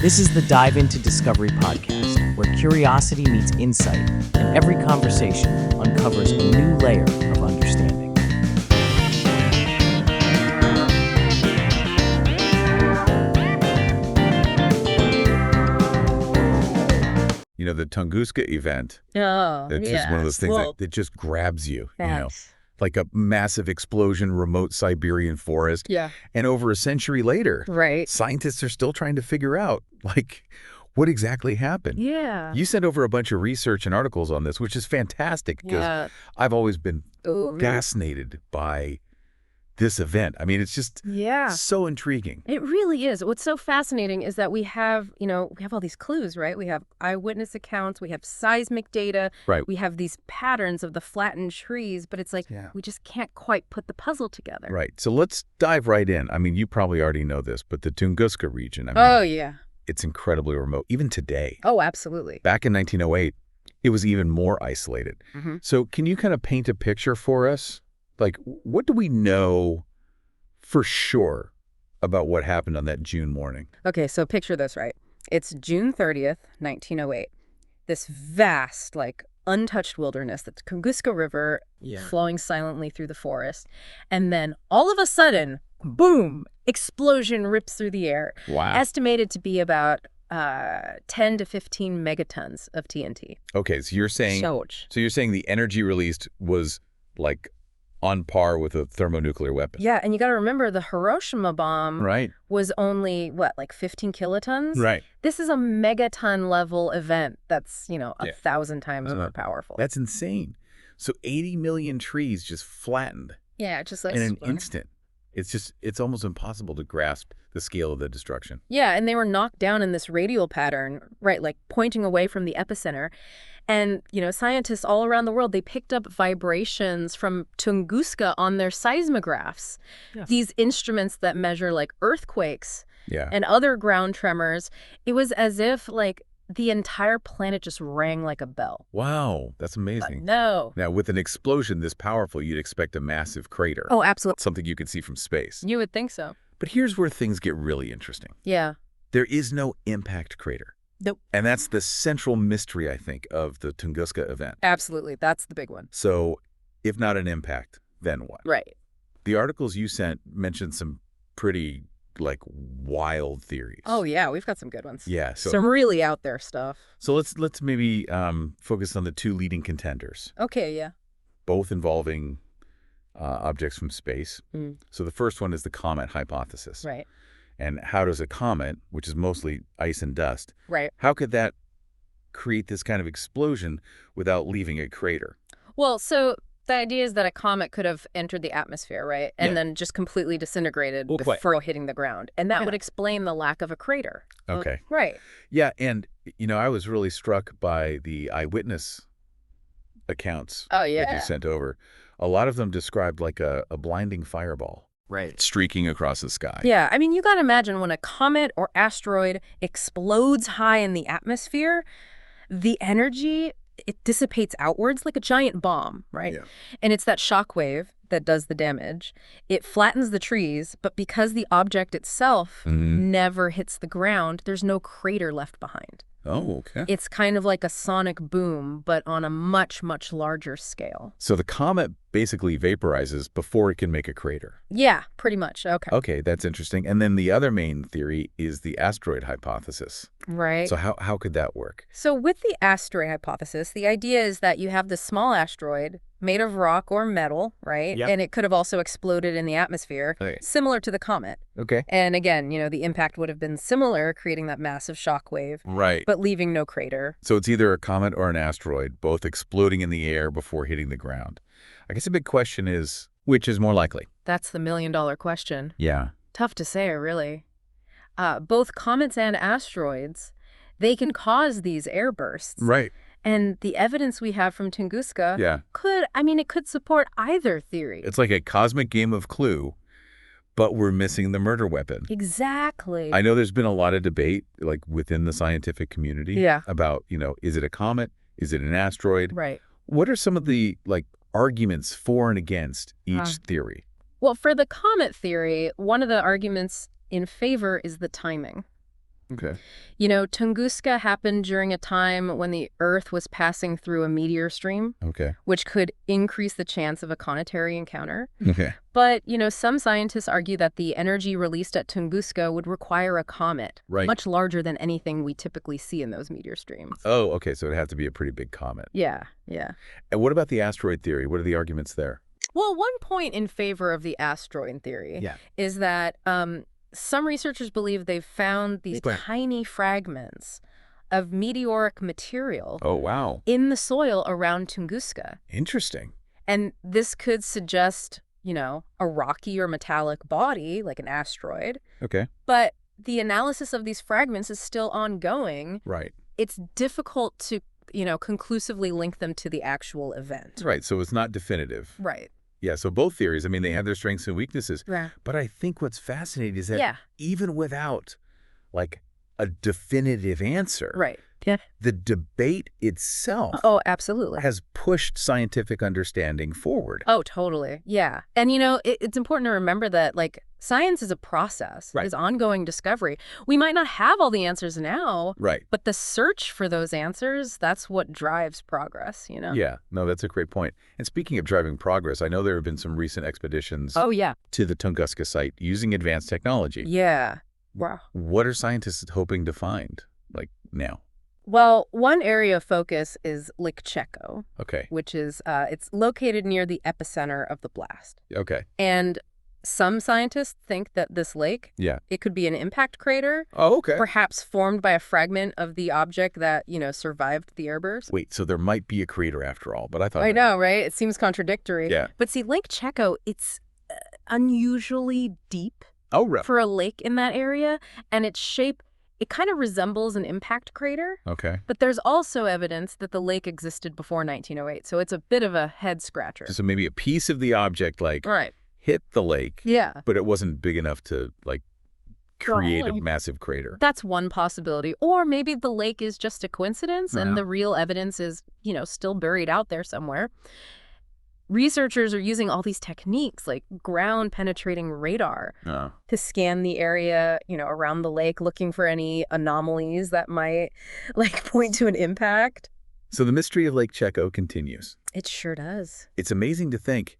This is the Dive Into Discovery podcast, where curiosity meets insight, and every conversation uncovers a new layer of understanding. You know, the Tunguska Event, it's just one of those things that just grabs you, like a massive explosion, remote Siberian forest. Yeah. And over a century later, Right. scientists are still trying to figure out, what exactly happened. Yeah. You sent over a bunch of research and articles on this, which is fantastic because I've always been fascinated by this event. I mean, it's just so intriguing. It really is. What's so fascinating is that we have all these clues, right? We have eyewitness accounts, we have seismic data, Right. we have these patterns of the flattened trees, but it's like we just can't quite put the puzzle together. Right. So let's dive right in. I mean, you probably already know this, but the Tunguska region, it's incredibly remote, even today. Oh, absolutely. Back in 1908, it was even more isolated. Mm-hmm. So can you kind of paint a picture for us? What do we know for sure about what happened on that June morning? Okay, so picture this, right? It's June 30th, 1908. This vast, untouched wilderness, the Tunguska River flowing silently through the forest. And then all of a sudden, boom, explosion rips through the air. Wow. Estimated to be about 10 to 15 megatons of TNT. Okay, so you're saying the energy released was on par with a thermonuclear weapon. Yeah, and you got to remember the Hiroshima bomb was only, 15 kilotons? Right. This is a megaton level event that's, 1,000 times more powerful. That's insane. So 80 million trees just flattened. Yeah, just in an instant. It's almost impossible to grasp the scale of the destruction. Yeah, and they were knocked down in this radial pattern, right, pointing away from the epicenter. And, scientists all around the world, they picked up vibrations from Tunguska on their seismographs. Yeah. These instruments that measure, earthquakes and other ground tremors. It was as if, the entire planet just rang like a bell. Wow, that's amazing. No. Now, with an explosion this powerful, you'd expect a massive crater. Oh, absolutely. Something you could see from space. You would think so. But here's where things get really interesting. Yeah. There is no impact crater. Nope. And that's the central mystery, I think, of the Tunguska event. Absolutely. That's the big one. So, if not an impact, then what? Right. The articles you sent mentioned some pretty, wild theories. Oh, yeah. We've got some good ones. Yeah. So, some really out there stuff. So let's maybe focus on the two leading contenders. Okay, yeah. Both involving objects from space. Mm. So the first one is the comet hypothesis. Right. And how does a comet, which is mostly ice and dust, right, how could that create this kind of explosion without leaving a crater? Well, so the idea is that a comet could have entered the atmosphere, right, and then just completely disintegrated before hitting the ground. And that would explain the lack of a crater. Okay. Right. Yeah, and, I was really struck by the eyewitness accounts that you sent over. A lot of them described a blinding fireball. Right. Streaking across the sky. Yeah, I mean, you got to imagine when a comet or asteroid explodes high in the atmosphere, the energy, it dissipates outwards like a giant bomb, right? Yeah. And it's that shock wave that does the damage. It flattens the trees, but because the object itself never hits the ground, there's no crater left behind. Oh, okay. It's kind of like a sonic boom, but on a much, much larger scale. So the comet basically vaporizes before it can make a crater. Yeah, pretty much. Okay. Okay, that's interesting. And then the other main theory is the asteroid hypothesis. Right. So how could that work? So with the asteroid hypothesis, the idea is that you have this small asteroid made of rock or metal, right? Yep. And it could have also exploded in the atmosphere, similar to the comet. Okay. And again, the impact would have been similar, creating that massive shock wave. Right. But leaving no crater. So it's either a comet or an asteroid, both exploding in the air before hitting the ground. I guess a big question is, which is more likely? That's the million-dollar question. Yeah. Tough to say, really. Both comets and asteroids, they can cause these air bursts. Right. And the evidence we have from Tunguska could support either theory. It's like a cosmic game of Clue, but we're missing the murder weapon. Exactly. I know there's been a lot of debate, within the scientific community about, is it a comet? Is it an asteroid? Right. What are some of the, arguments for and against each theory? Well, for the comet theory, one of the arguments in favor is the timing. Okay. Tunguska happened during a time when the Earth was passing through a meteor stream, Okay. which could increase the chance of a cometary encounter. Okay. But, some scientists argue that the energy released at Tunguska would require a comet, Right. much larger than anything we typically see in those meteor streams. Oh, okay. So it'd have to be a pretty big comet. Yeah. And what about the asteroid theory? What are the arguments there? Well, one point in favor of the asteroid theory is that some researchers believe they've found these tiny fragments of meteoric material Oh, wow. in the soil around Tunguska. Interesting. And this could suggest, a rocky or metallic body, like an asteroid. Okay. But the analysis of these fragments is still ongoing. Right. It's difficult to, conclusively link them to the actual event. Right. So it's not definitive. Right. Yeah, so both theories, they have their strengths and weaknesses. Yeah. But I think what's fascinating is that even without, a definitive answer, right. Yeah. the debate itself absolutely. has pushed scientific understanding forward. Oh, totally. Yeah. And, it's important to remember that, science is a process. Right. It's ongoing discovery. We might not have all the answers now. Right. But the search for those answers, that's what drives progress, Yeah. No, that's a great point. And speaking of driving progress, I know there have been some recent expeditions to the Tunguska site using advanced technology. Yeah. Wow. What are scientists hoping to find, now? Well, one area of focus is Lake Checo, Okay. which is, it's located near the epicenter of the blast. Okay. And some scientists think that this lake, it could be an impact crater. Oh, okay. Perhaps formed by a fragment of the object that, survived the airburst. Wait, so there might be a crater after all, but I thought... I know, right? It seems contradictory. Yeah. But see, Lake Checo, it's unusually deep right. for a lake in that area, and its shape, it kind of resembles an impact crater. Okay. But there's also evidence that the lake existed before 1908, so it's a bit of a head scratcher. So maybe a piece of the object, right. hit the lake, yeah, but it wasn't big enough to, create a massive crater. That's one possibility. Or maybe the lake is just a coincidence and the real evidence is, still buried out there somewhere. Researchers are using all these techniques like ground-penetrating radar to scan the area, around the lake, looking for any anomalies that might, point to an impact. So the mystery of Lake Checo continues. It sure does. It's amazing to think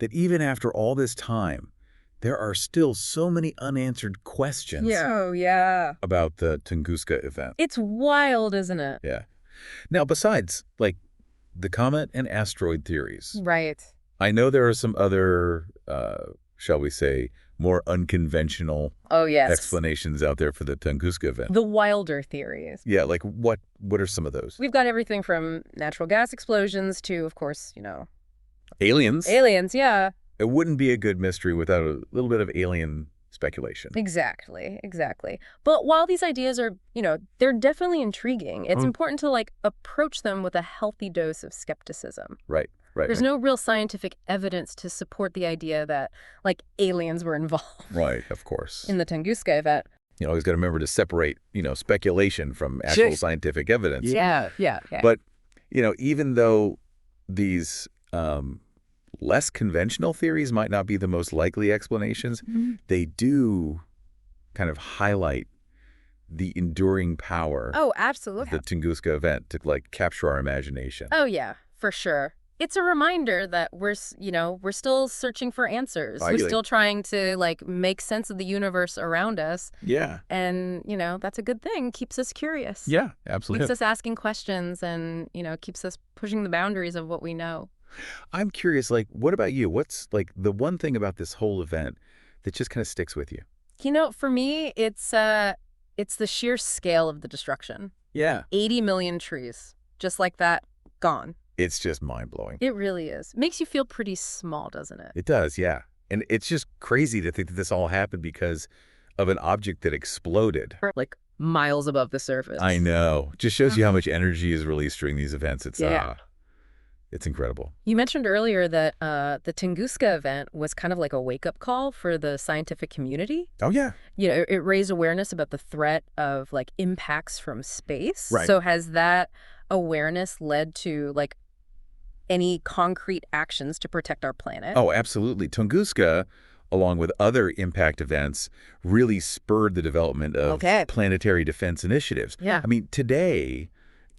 that even after all this time, there are still so many unanswered questions about the Tunguska event. It's wild, isn't it? Yeah. Now, besides, the comet and asteroid theories. Right. I know there are some other, shall we say, more unconventional explanations out there for the Tunguska event. The wilder theories. Yeah, what are some of those? We've got everything from natural gas explosions to, of course, Aliens. Aliens, yeah. It wouldn't be a good mystery without a little bit of alien speculation. Exactly. But while these ideas are, they're definitely intriguing, it's important to, approach them with a healthy dose of skepticism. Right. There's no real scientific evidence to support the idea that, aliens were involved. Right, of course. In the Tunguska event. You always got to remember to separate, speculation from actual scientific evidence. Yeah. But, even though these less conventional theories might not be the most likely explanations, they do kind of highlight the enduring power absolutely. of the Tunguska event to capture our imagination. Oh, yeah, for sure. It's a reminder that we're still searching for answers. We're still trying to make sense of the universe around us. Yeah. And, that's a good thing. Keeps us curious. Yeah, absolutely. Keeps us asking questions and, keeps us pushing the boundaries of what we know. I'm curious, what about you? What's the one thing about this whole event that just kind of sticks with you? For me, it's the sheer scale of the destruction. Yeah. 80 million trees, just like that, gone. It's just mind-blowing. It really is. Makes you feel pretty small, doesn't it? It does, yeah. And it's just crazy to think that this all happened because of an object that exploded. Miles above the surface. I know. Just shows you how much energy is released during these events. It's incredible. You mentioned earlier that the Tunguska event was kind of like a wake-up call for the scientific community. Oh, yeah. It raised awareness about the threat of impacts from space. Right. So has that awareness led to any concrete actions to protect our planet? Oh, absolutely. Tunguska along with other impact events, really spurred the development of planetary defense initiatives. Yeah. I mean, today,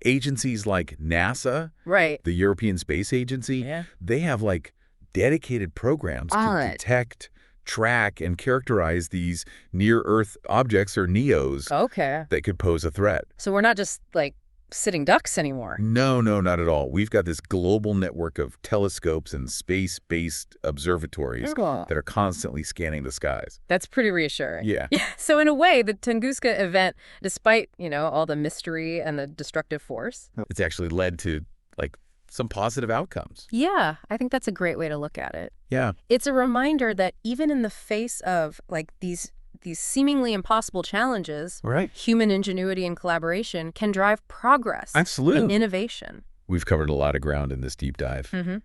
agencies like NASA, Right. the European Space Agency, they have like dedicated programs to detect, track, and characterize these near-Earth objects, or NEOs, that could pose a threat. So we're not just like sitting ducks anymore. No, not at all. We've got this global network of telescopes and space-based observatories that are constantly scanning the skies. That's pretty reassuring. Yeah. So in a way, the Tunguska event, despite, all the mystery and the destructive force, it's actually led to like some positive outcomes. Yeah, I think that's a great way to look at it. Yeah. It's a reminder that even in the face of like these seemingly impossible challenges, human ingenuity and collaboration can drive progress. Absolutely. And innovation. We've covered a lot of ground in this deep dive. Mm-hmm.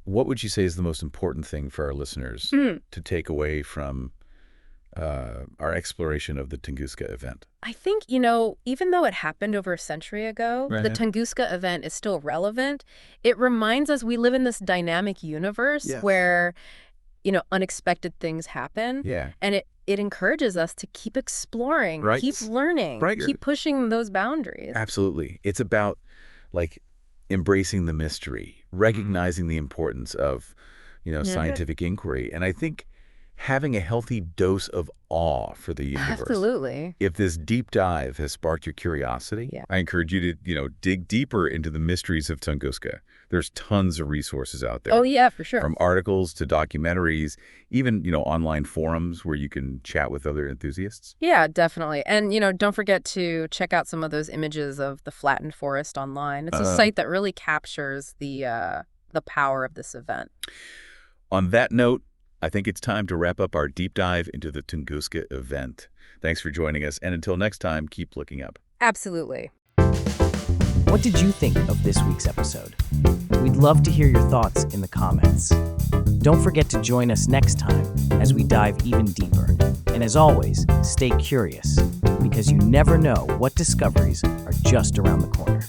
What would you say is the most important thing for our listeners to take away from our exploration of the Tunguska event? I think, even though it happened over a century ago, the Tunguska event is still relevant. It reminds us we live in this dynamic universe where, unexpected things happen. Yeah. And it encourages us to keep exploring, keep learning, keep pushing those boundaries. Absolutely. It's about like embracing the mystery, recognizing the importance of, scientific inquiry. And I think having a healthy dose of awe for the universe. Absolutely. If this deep dive has sparked your curiosity, I encourage you to, dig deeper into the mysteries of Tunguska. There's tons of resources out there. Oh, yeah, for sure. From articles to documentaries, even, online forums where you can chat with other enthusiasts. Yeah, definitely. And, don't forget to check out some of those images of the flattened forest online. It's a site that really captures the power of this event. On that note, I think it's time to wrap up our deep dive into the Tunguska event. Thanks for joining us, and until next time, keep looking up. Absolutely. What did you think of this week's episode? We'd love to hear your thoughts in the comments. Don't forget to join us next time as we dive even deeper. And as always, stay curious, because you never know what discoveries are just around the corner.